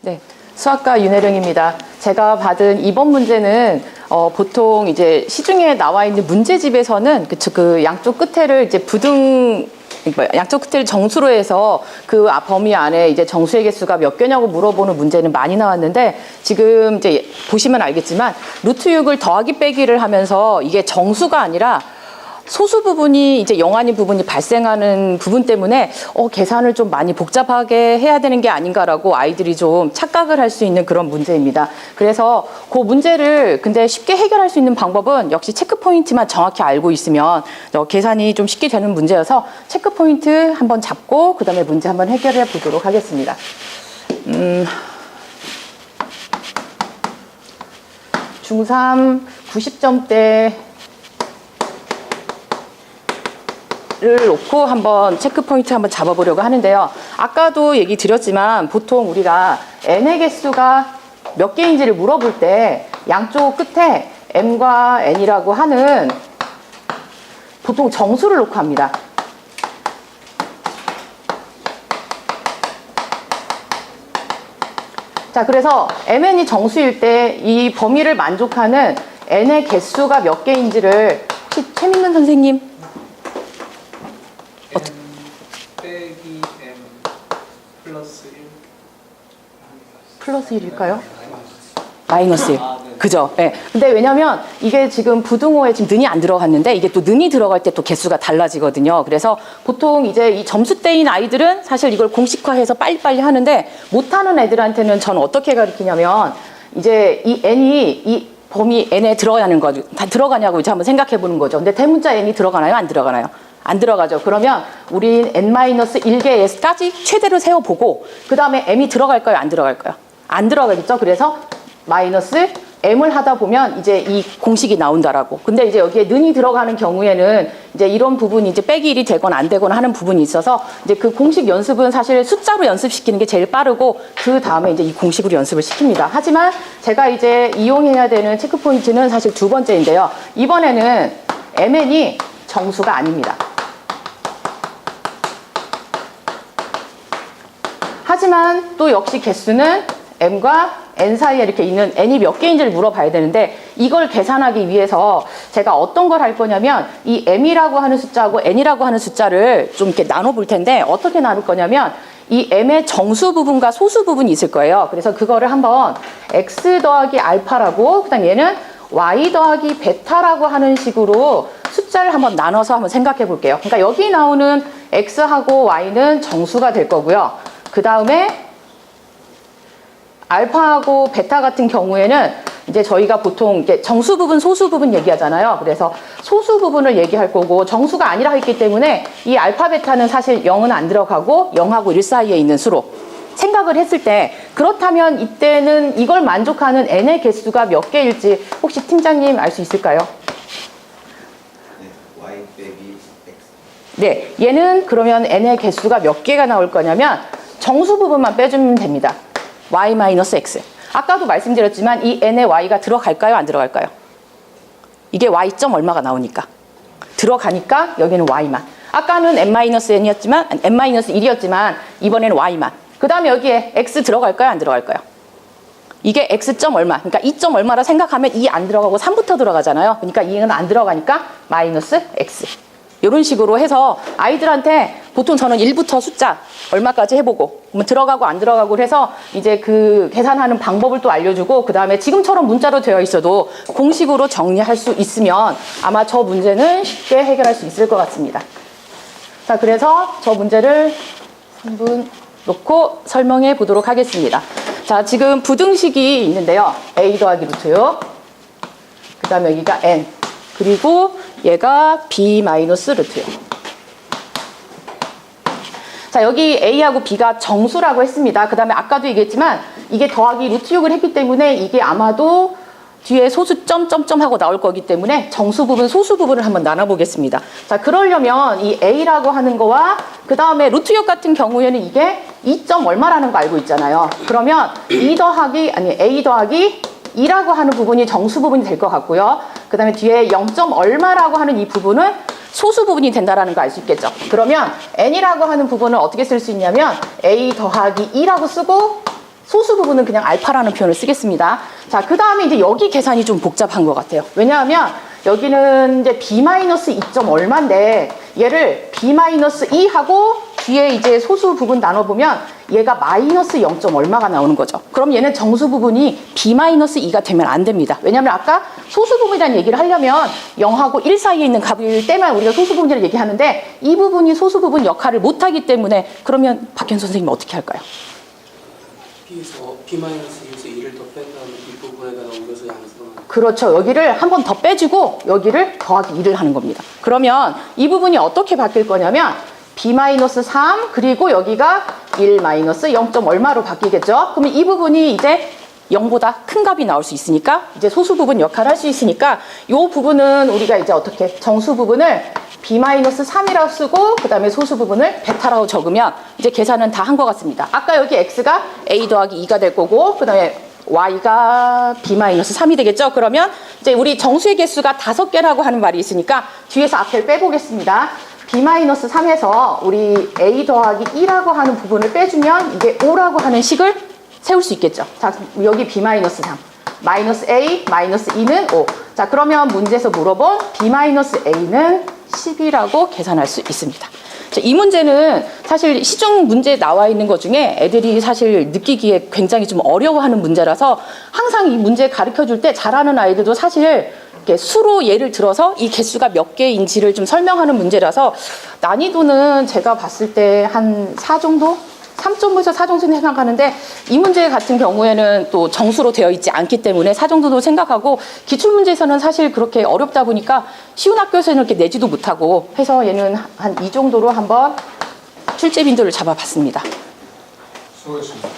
네, 수학과 윤혜령입니다. 제가 받은 이번 문제는 보통 이제 시중에 나와 있는 문제집에서는 그 양쪽 끝에를 이제 양쪽 끝을 정수로 해서 그 범위 안에 이제 정수의 개수가 몇 개냐고 물어보는 문제는 많이 나왔는데, 지금 이제 보시면 알겠지만 루트 6을 더하기 빼기를 하면서 이게 정수가 아니라 소수 부분이 이제 0 아닌 부분이 발생하는 부분 때문에 계산을 좀 많이 복잡하게 해야 되는 게 아닌가라고 아이들이 좀 착각을 할 수 있는 그런 문제입니다. 그래서 그 문제를 근데 쉽게 해결할 수 있는 방법은 역시 체크 포인트만 정확히 알고 있으면 계산이 좀 쉽게 되는 문제여서 체크 포인트 한번 잡고 그 다음에 문제 한번 해결해 보도록 하겠습니다. 중3 90점대 를 놓고 한번 체크 포인트 한번 잡아보려고 하는데요. 아까도 얘기 드렸지만 보통 우리가 n의 개수가 몇 개인지를 물어볼 때 양쪽 끝에 m과 n이라고 하는 보통 정수를 놓고 합니다. 자, 그래서 mn이 정수일 때 이 범위를 만족하는 n의 개수가 몇 개인지를 혹시 최민근 선생님 빼기 m 플러스 1 플러스 1일까요? 마이너스 1. 네. 그죠? 예. 네. 근데 왜냐면 이게 지금 부등호에 지금 는이 안 들어갔는데 이게 또 는이 들어갈 때 또 개수가 달라지거든요. 그래서 보통 이제 이 점수대인 아이들은 사실 이걸 공식화해서 빨리빨리 하는데 못하는 애들한테는 저는 어떻게 가르치냐면 이제 이 n이 이 범위 n에 들어가는 거죠. 다 들어가냐고 이제 한번 생각해 보는 거죠. 근데 대문자 n이 들어가나요? 안 들어가나요? 안 들어가죠. 그러면 우린 n-1개까지 최대로 세워보고 그 다음에 m이 들어갈까요? 안 들어갈까요? 안 들어가겠죠. 그래서 마이너스 m을 하다 보면 이제 이 공식이 나온다라고. 근데 이제 여기에 는이 들어가는 경우에는 이제 이런 부분이 이제 빼기 1이 되거나 안 되거나 하는 부분이 있어서 이제 그 공식 연습은 사실 숫자로 연습시키는 게 제일 빠르고 그 다음에 이제 이 공식으로 연습을 시킵니다. 하지만 제가 이제 이용해야 되는 체크 포인트는 사실 두 번째인데요. 이번에는 mn이 정수가 아닙니다. 하지만 또 역시 개수는 m과 n 사이에 이렇게 있는 n이 몇 개인지를 물어봐야 되는데 이걸 계산하기 위해서 제가 어떤 걸 할 거냐면 이 m이라고 하는 숫자하고 n이라고 하는 숫자를 좀 이렇게 나눠 볼 텐데 어떻게 나눌 거냐면 이 m의 정수 부분과 소수 부분이 있을 거예요. 그래서 그거를 한번 x 더하기 알파라고 그다음 얘는 y 더하기 베타라고 하는 식으로 숫자를 한번 나눠서 한번 생각해 볼게요. 그러니까 여기 나오는 x하고 y는 정수가 될 거고요. 그 다음에 알파하고 베타 같은 경우에는 이제 저희가 보통 이제 정수 부분, 소수 부분 얘기하잖아요. 그래서 소수 부분을 얘기할 거고 정수가 아니라 했기 때문에 이 알파, 베타는 사실 0은 안 들어가고 0하고 1 사이에 있는 수로 생각을 했을 때 그렇다면 이때는 이걸 만족하는 n의 개수가 몇 개일지 혹시 팀장님 알 수 있을까요? 네, y 빼기 x. 네, 얘는 그러면 n의 개수가 몇 개가 나올 거냐면 정수 부분만 빼주면 됩니다. y-x. 아까도 말씀드렸지만 이 n의 y가 들어갈까요? 안 들어갈까요? 이게 y점 얼마가 나오니까. 들어가니까 여기는 y만. 아까는 n-n이었지만 n-1이었지만 이번에는 y만. 그 다음에 여기에 x 들어갈까요? 안 들어갈까요? 이게 x점 얼마. 그러니까 2점 얼마라 생각하면 2 안 들어가고 3부터 들어가잖아요. 그러니까 2는 안 들어가니까 마이너스 x. 이런 식으로 해서 아이들한테 보통 저는 1부터 숫자 얼마까지 해보고 들어가고 안 들어가고 해서 이제 그 계산하는 방법을 또 알려주고 그 다음에 지금처럼 문자로 되어 있어도 공식으로 정리할 수 있으면 아마 저 문제는 쉽게 해결할 수 있을 것 같습니다. 자, 그래서 저 문제를 3분 놓고 설명해 보도록 하겠습니다. 자, 지금 부등식이 있는데요. a 더하기 루트 6, 그 다음에 여기가 n, 그리고 얘가 b 마이너스 루트 6. 자, 여기 a하고 b가 정수라고 했습니다. 그 다음에 아까도 얘기했지만 이게 더하기 루트 6을 했기 때문에 이게 아마도 뒤에 소수 점점점 하고 나올 거기 때문에 정수 부분, 소수 부분을 한번 나눠보겠습니다. 자, 그러려면 이 a라고 하는 거와 그 다음에 루트 6 같은 경우에는 이게 2점 얼마라는 거 알고 있잖아요. 그러면 a 더하기 2라고 하는 부분이 정수 부분이 될 것 같고요. 그 다음에 뒤에 0점 얼마라고 하는 이 부분은 소수 부분이 된다는 거 알 수 있겠죠. 그러면 n이라고 하는 부분을 어떻게 쓸 수 있냐면 a 더하기 2라고 쓰고 소수 부분은 그냥 알파라는 표현을 쓰겠습니다. 자, 그 다음에 이제 여기 계산이 좀 복잡한 것 같아요. 왜냐하면 여기는 이제 b-2점 얼마인데 얘를 b-2 하고 뒤에 이제 소수 부분 나눠보면 얘가 마이너스 0. 얼마가 나오는 거죠. 그럼 얘는 정수 부분이 b-2가 되면 안 됩니다. 왜냐하면 아까 소수 부분이라는 얘기를 하려면 0하고 1 사이에 있는 값일 때만 우리가 소수 부분이라는 얘기하는데 이 부분이 소수 부분 역할을 못하기 때문에 그러면 박현 선생님 어떻게 할까요? b-1에서 1을 더 뺀 다음에 이 부분에다가 옮겨서 양수하는. 그렇죠. 여기를 한 번 더 빼주고 여기를 더하기 2를 하는 겁니다. 그러면 이 부분이 어떻게 바뀔 거냐면 b-3 그리고 여기가 1-0. 얼마로 바뀌겠죠? 그러면 이 부분이 이제 0보다 큰 값이 나올 수 있으니까 이제 소수 부분 역할을 할 수 있으니까 이 부분은 우리가 이제 어떻게 정수 부분을 b-3이라고 쓰고 그 다음에 소수 부분을 베타라고 적으면 이제 계산은 다 한 것 같습니다. 아까 여기 x가 a 더하기 2가 될 거고 그 다음에 y가 b-3이 되겠죠? 그러면 이제 우리 정수의 개수가 5개라고 하는 말이 있으니까 뒤에서 앞을 빼보겠습니다. b-3에서 우리 a 더하기 2라고 하는 부분을 빼주면 이게 5라고 하는 식을 세울 수 있겠죠. 자, 여기 b-3. 마이너스 a, 마이너스 2는 5. 자, 그러면 문제에서 물어본 b-a는 10이라고 계산할 수 있습니다. 자, 이 문제는 사실 시중 문제에 나와 있는 것 중에 애들이 사실 느끼기에 굉장히 좀 어려워하는 문제라서 항상 이 문제 가르쳐 줄 때 잘하는 아이들도 사실 이렇게 수로 예를 들어서 이 개수가 몇 개인지를 좀 설명하는 문제라서 난이도는 제가 봤을 때 한 4 정도? 3.5에서 4 정도 생각하는데 이 문제 같은 경우에는 또 정수로 되어 있지 않기 때문에 4 정도도 생각하고 기출문제에서는 사실 그렇게 어렵다 보니까 쉬운 학교에서는 이렇게 내지도 못하고 해서 얘는 한 이 정도로 한번 출제 빈도를 잡아봤습니다. 수고했습니다.